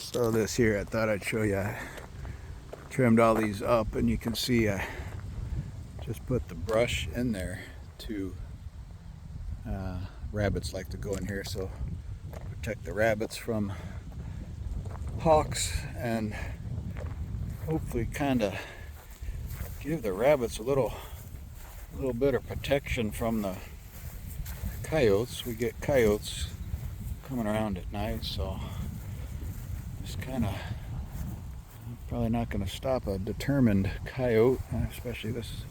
So this here, I thought I'd show you. I trimmed all these up, and you can see I just put the brush in there to rabbits like to go in here, so protect the rabbits from hawks and hopefully kind of give the rabbits a little bit of protection from the coyotes. We get coyotes coming around at night, so just kind of probably not going to stop a determined coyote, especially this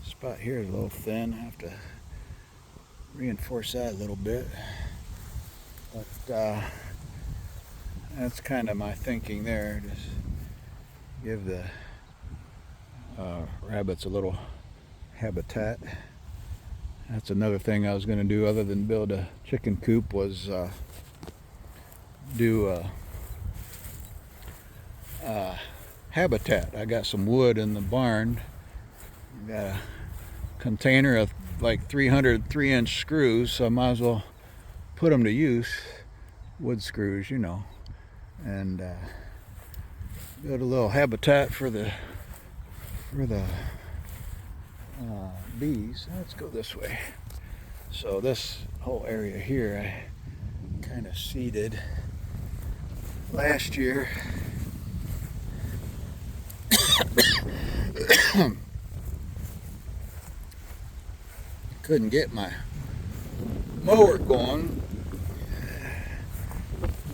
spot here is a little thin. I have to reinforce that a little bit, but that's kind of my thinking there. Just give the rabbits a little habitat. That's another thing I was going to do other than build a chicken coop, was do habitat. I got some wood in the barn. Got a container of like 300 3-inch screws, so I might as well put them to use. Wood screws, you know, and build a little habitat for the bees. Let's go this way. So this whole area here I kind of seeded last year. Couldn't get my mower going.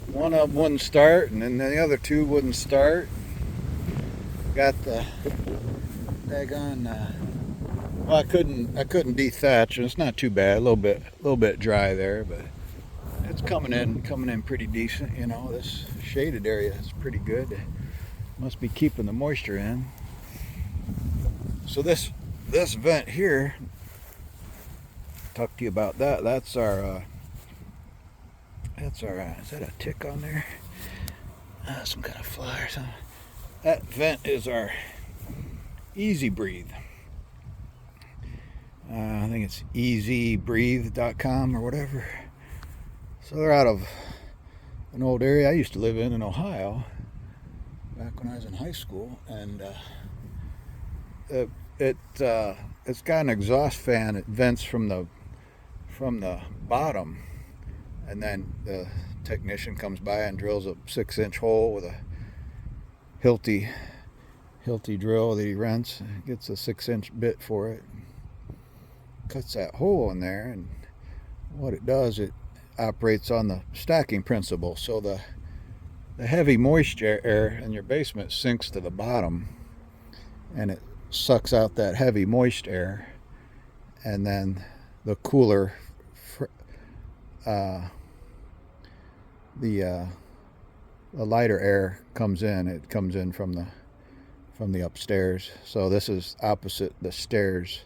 One of them wouldn't start, and then the other two wouldn't start. Got the daggone. Well, I couldn't dethatch, and it's not too bad. A little bit dry there, but it's coming in pretty decent. You know, this shaded area is pretty good. Must be keeping the moisture in. So this vent here, talk to you about that. That's our is that a tick on there? Some kind of fly or something. That vent is our Easy Breathe. I think it's easybreathe.com or whatever. So they're out of an old area I used to live in Ohio back when I was in high school, and it's got an exhaust fan. It vents from the bottom, and then the technician comes by and drills a 6-inch hole with a Hilti drill that he rents. Gets a 6-inch bit for it, cuts that hole in there, and what it does, it operates on the stacking principle. So the heavy moisture air in your basement sinks to the bottom, and it sucks out that heavy moist air, and then the cooler the lighter air comes in. It comes in from the upstairs. So this is opposite the stairs.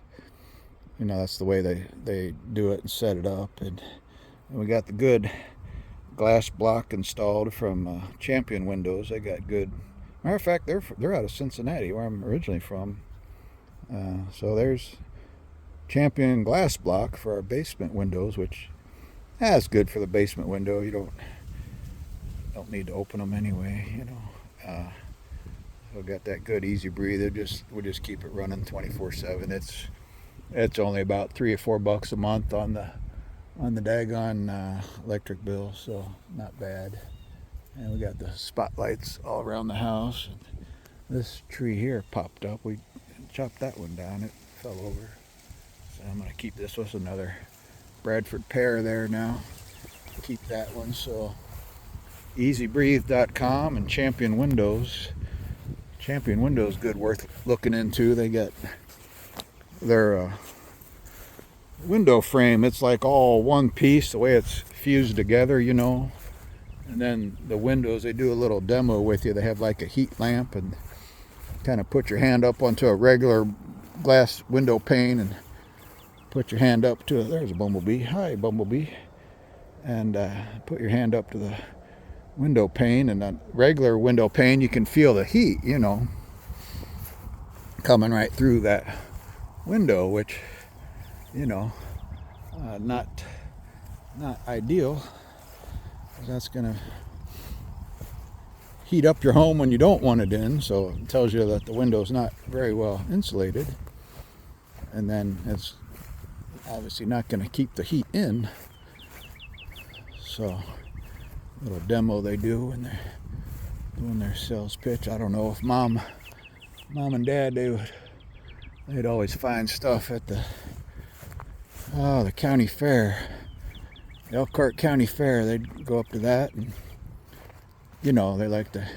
You know, that's the way they do it and set it up. And we got the good glass block installed from Champion Windows. They got good. Matter of fact, they're out of Cincinnati, where I'm originally from. So there's Champion glass block for our basement windows, which that's good for the basement window. You don't need to open them anyway, you know. So got that good Easy Breathe. We'll just keep it running 24/7. It's only about $3 or $4 a month on the daggone electric bill, so not bad. And we got the spotlights all around the house. This tree here popped up. We chopped that one down. It fell over. So I'm gonna keep this. Was another Bradford pear there now. Keep that one. So easybreathe.com and Champion Windows. Champion Windows, good, worth looking into. They got their window frame. It's like all one piece, the way it's fused together, you know. And then the windows, they do a little demo with you. They have like a heat lamp, and kind of put your hand up onto a regular glass window pane and put your hand up to, there's a bumblebee. Hi, bumblebee. And put your hand up to the window pane, and a regular window pane, you can feel the heat, you know, coming right through that window, which, you know, not ideal. That's gonna heat up your home when you don't want it in, so it tells you that the window's not very well insulated. And then it's obviously not going to keep the heat in. So, little demo they do when they're doing their sales pitch. I don't know if mom and dad, they'd always find stuff at the county fair, the Elkhart County Fair. They'd go up to that, and they like to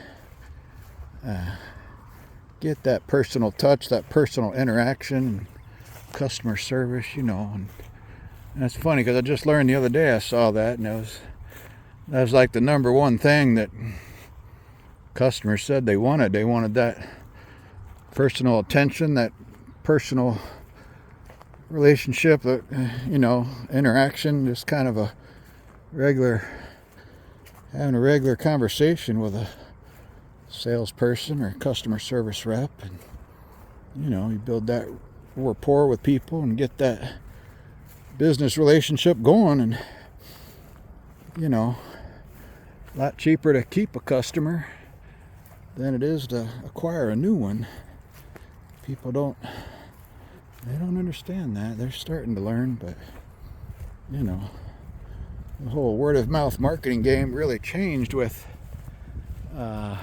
get that personal touch, that personal interaction, and customer service, and that's funny because I just learned the other day, I saw that, and that was like the number one thing that customers said they wanted. They wanted that personal attention, that personal relationship, interaction, just kind of having a regular conversation with a salesperson or customer service rep, and you build that rapport with people and get that business relationship going, and a lot cheaper to keep a customer than it is to acquire a new one. People don't understand that. They're starting to learn, but the whole word of mouth marketing game really changed with the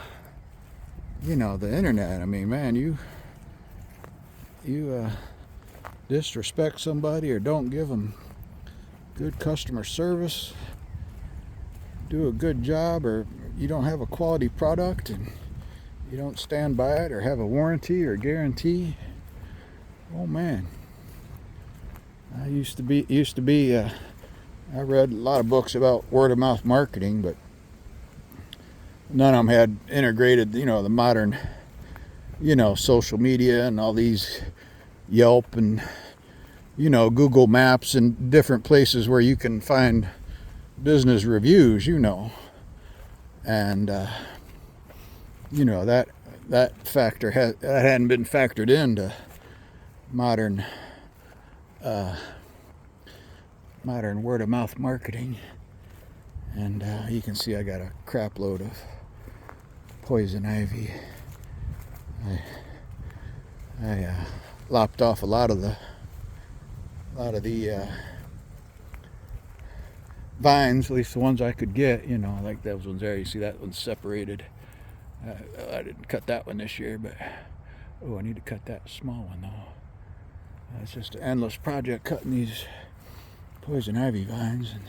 internet. I mean, man, you disrespect somebody or don't give them good customer service, do a good job, or you don't have a quality product and you don't stand by it or have a warranty or guarantee, oh man. I read a lot of books about word of mouth marketing, but none of them had integrated, the modern, social media and all these Yelp and, Google Maps and different places where you can find business reviews, and, that factor that hadn't been factored into modern word of mouth marketing. And you can see I got a crap load of poison ivy. I lopped off a lot of the vines, at least the ones I could get, like those ones there. You see that one's separated. I didn't cut that one this year, but I need to cut that small one though. It's just an endless project cutting these poison ivy vines, and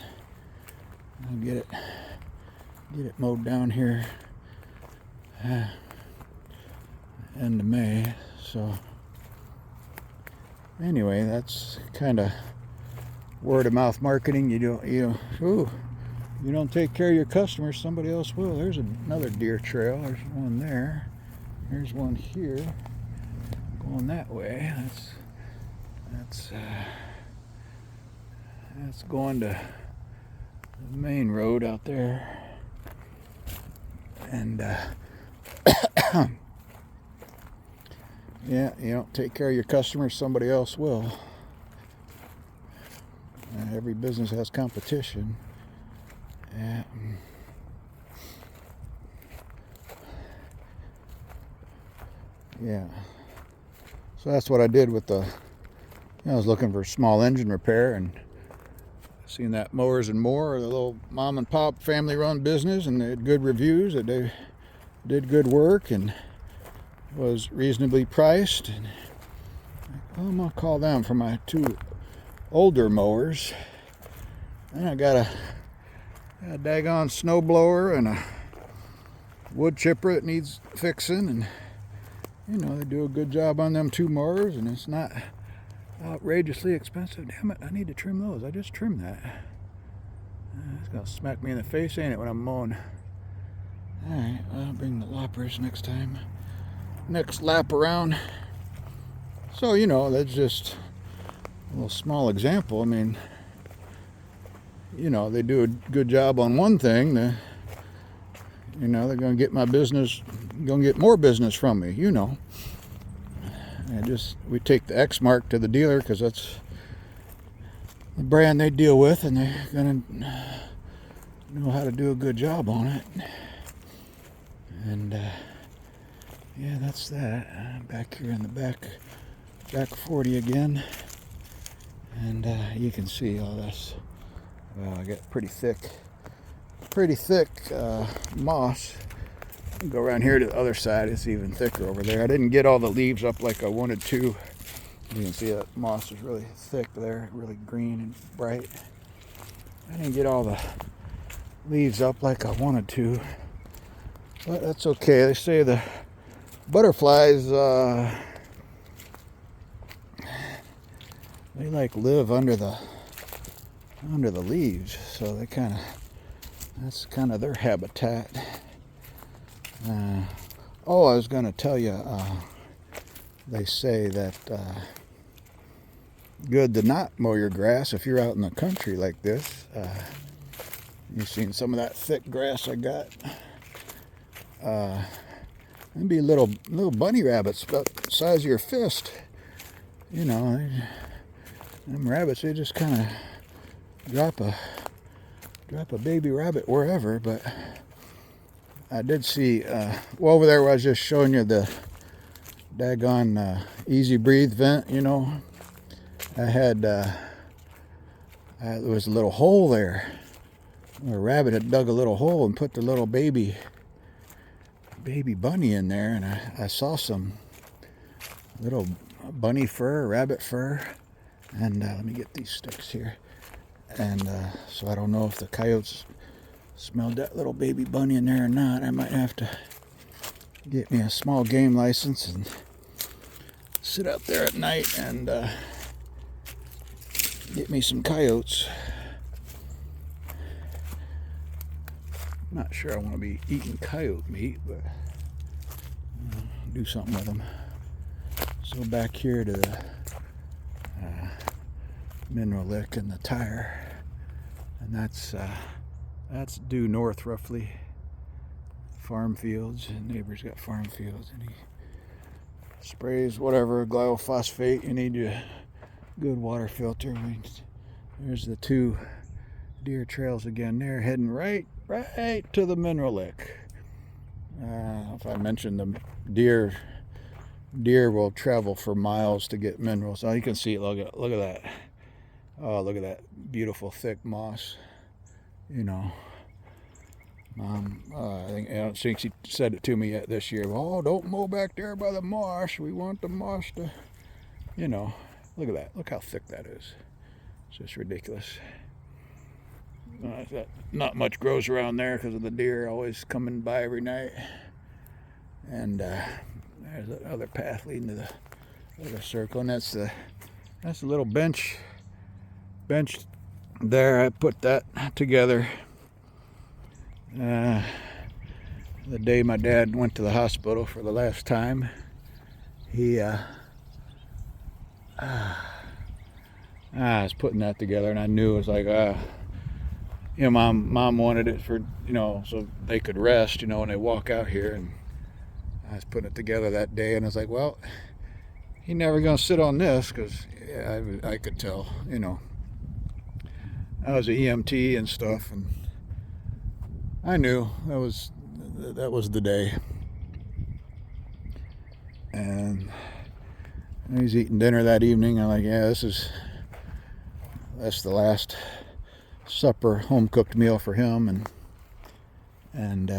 I'll get it mowed down here end of May. So anyway, that's kind of word of mouth marketing. You don't take care of your customers, somebody else will. There's another deer trail. There's one there. There's one here going that way. That's going to the main road out there. And yeah, you don't take care of your customers, somebody else will. Every business has competition. Yeah. So that's what I did with I was looking for small engine repair, and seen that Mowers and More, the little mom and pop family run business, and they had good reviews, that they did good work and was reasonably priced. And I'm gonna call them for my two older mowers. And I got a daggone snow blower and a wood chipper that needs fixing, and they do a good job on them two mowers, and it's not outrageously expensive. Damn it, I need to trim those. I just trimmed that. It's gonna smack me in the face, ain't it, when I'm mowing? Alright, I'll bring the loppers next time. Next lap around. So, that's just a little small example. I mean, they do a good job on one thing. They're gonna get my business, gonna get more business from me, we take the Exmark to the dealer because that's the brand they deal with, and they're gonna know how to do a good job on it. And yeah, that's that. Back here in the back 40 again. And you can see all this. I got pretty thick moss. Go around here to the other side. It's even thicker over there. I didn't get all the leaves up like I wanted to. You can see that moss is really thick there, really green and bright. I didn't get all the leaves up like I wanted to, but that's okay. They say the butterflies they like live under the leaves, so that's kind of their habitat. I was going to tell you, they say that good to not mow your grass if you're out in the country like this. You've seen some of that thick grass I got. There'd be little bunny rabbits about the size of your fist. You know, them rabbits, they just kind of drop a baby rabbit wherever. But I did see, well, over there where I was just showing you the daggone Easy Breathe vent, you know. There was a little hole there. A rabbit had dug a little hole and put the little baby bunny in there, and I saw some little bunny fur, rabbit fur, and let me get these sticks here. And so I don't know if the coyotes smelled that little baby bunny in there or not. I might have to get me a small game license and sit out there at night and get me some coyotes. I'm not sure I want to be eating coyote meat, but do something with them. So back here to the Mineral Lick and the tire, and that's due north roughly. Farm fields, and neighbor's got farm fields, and he sprays whatever glyphosate you need, a good water filter. There's the two deer trails again. They're heading right to the Mineral Lick. If I mentioned the deer will travel for miles to get minerals. Now you can see it. Look at that. Oh, look at that beautiful thick moss. You know, I don't think she said it to me yet this year. Oh, don't mow back there by the marsh. We want the marsh to, you know. Look at that. Look how thick that is. It's just ridiculous. Not much grows around there because of the deer always coming by every night. And there's another path leading to the other circle, and that's the little bench there. I put that together the day my dad went to the hospital for the last time. He I was putting that together, and I knew it was like you know, mom wanted it for, you know, so they could rest, you know, when they walk out here. And I was putting it together that day, and I was like, well, he's never gonna sit on this, because yeah, I could tell, you know. I was an EMT and stuff, and I knew that was the day. And he's eating dinner that evening. I'm like, yeah, that's the last supper, home cooked meal for him. And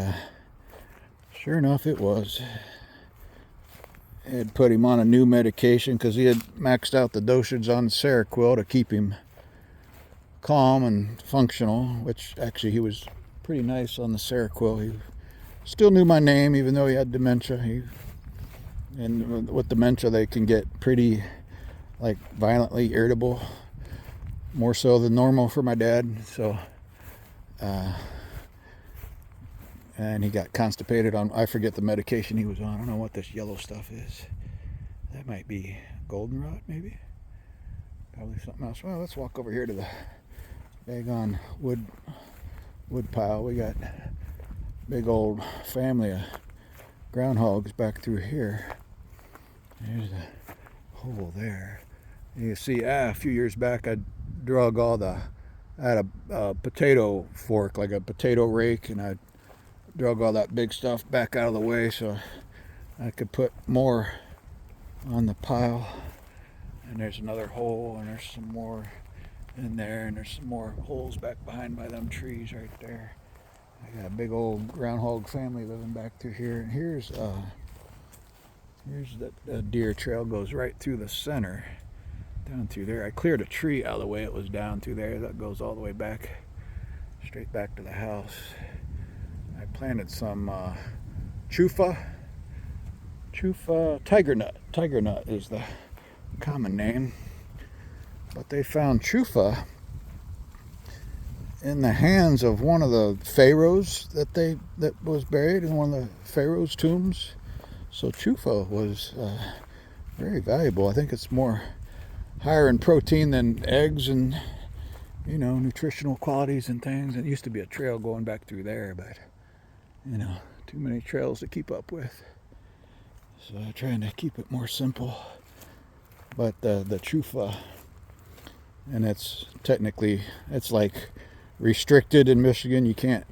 sure enough, it was. I had put him on a new medication because he had maxed out the dosage on Seroquel to keep him calm and functional, which actually he was pretty nice on the Seroquel. He still knew my name even though he had dementia. And with dementia, they can get pretty, like, violently irritable, more so than normal for my dad. So and he got constipated on, I forget the medication he was on. I don't know what this yellow stuff is. That might be goldenrod, maybe. Probably something else. Well, let's walk over here to the daggone wood pile. We got big old family of groundhogs back through here. There's a hole there. You see, a few years back, I had a potato fork, like a potato rake, and I drug all that big stuff back out of the way so I could put more on the pile. And there's another hole, and there's some more in there, and there's some more holes back behind by them trees right there. I got a big old groundhog family living back through here. And here's the deer trail goes right through the center, down through there. I cleared a tree out of the way. It was down through there. That goes all the way back, straight back to the house. I planted some chufa, tiger nut. Tiger nut is the common name. But they found chufa in the hands of one of the pharaohs that was buried in one of the pharaoh's tombs. So chufa was very valuable. I think it's more higher in protein than eggs and, you know, nutritional qualities and things. It used to be a trail going back through there, but, you know, too many trails to keep up with. So I'm trying to keep it more simple. But the chufa, and it's technically, it's like restricted in Michigan. You can't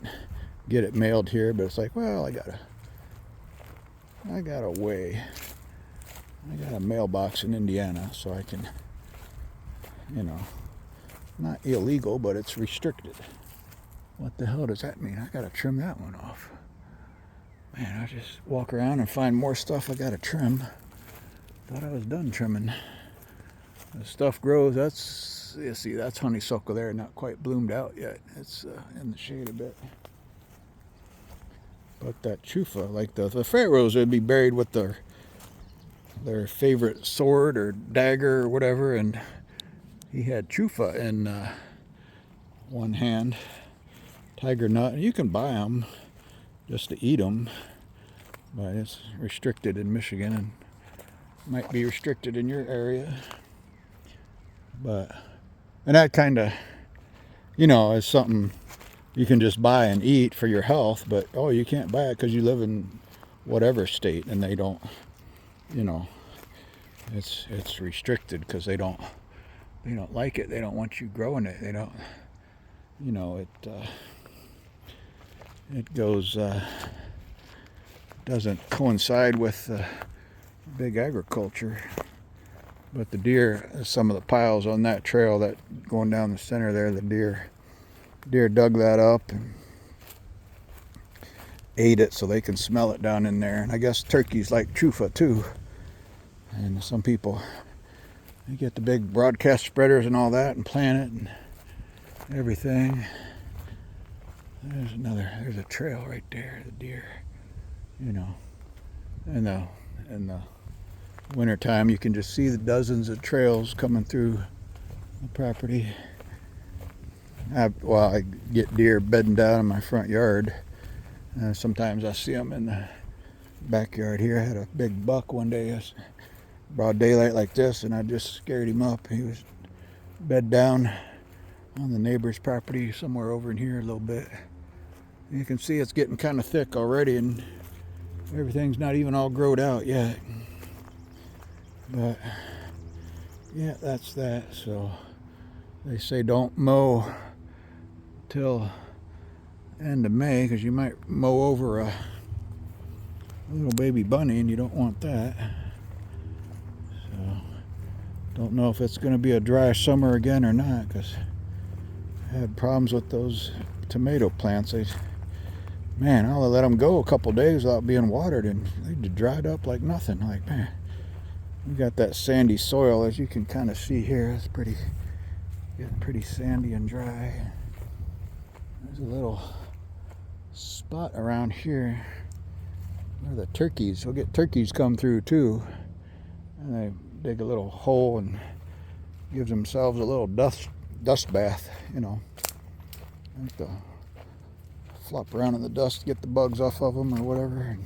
get it mailed here, but it's like, well, I got a way. I got a mailbox in Indiana, so I can, you know, not illegal, but it's restricted. What the hell does that mean? I gotta trim that one off. Man, I just walk around and find more stuff I gotta trim. Thought I was done trimming. The stuff grows. That's, you see, that's honeysuckle there, not quite bloomed out yet. It's in the shade a bit. But that chufa, like the pharaohs, would be buried with their favorite sword or dagger or whatever, and he had chufa in one hand, tiger nut. You can buy them just to eat them, but it's restricted in Michigan and might be restricted in your area. But, and that kind of, you know, is something you can just buy and eat for your health, but oh, you can't buy it because you live in whatever state and they don't, you know, it's restricted because they don't like it. They don't want you growing it. They don't, you know, it goes doesn't coincide with big agriculture. But the deer, some of the piles on that trail that going down the center there, the deer dug that up and ate it so they can smell it down in there. And I guess turkeys like chufa too. And some people, they get the big broadcast spreaders and all that and plant it and everything. There's a trail right there, the deer, you know. In the wintertime, you can just see the dozens of trails coming through the property. I get deer bedding down in my front yard. Sometimes I see them in the backyard here. I had a big buck one day, broad daylight like this, and I just scared him up. He was bed down on the neighbor's property somewhere over in here a little bit. You can see it's getting kind of thick already, and everything's not even all growed out yet. But yeah, that's that. So they say don't mow till end of May because you might mow over a little baby bunny and you don't want that. So don't know if it's going to be a dry summer again or not, because I had problems with those tomato plants. Man, I'll let them go a couple days without being watered and they dried up like nothing. Like, man, we got that sandy soil, as you can kind of see here. It's getting pretty sandy and dry. There's a little spot around here where the turkeys, we'll get turkeys come through too, and they dig a little hole and gives themselves a little dust bath, you know. Like to flop around in the dust, get the bugs off of them or whatever.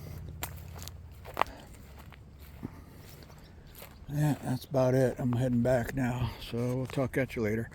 Yeah, that's about it. I'm heading back now, so we'll talk at you later.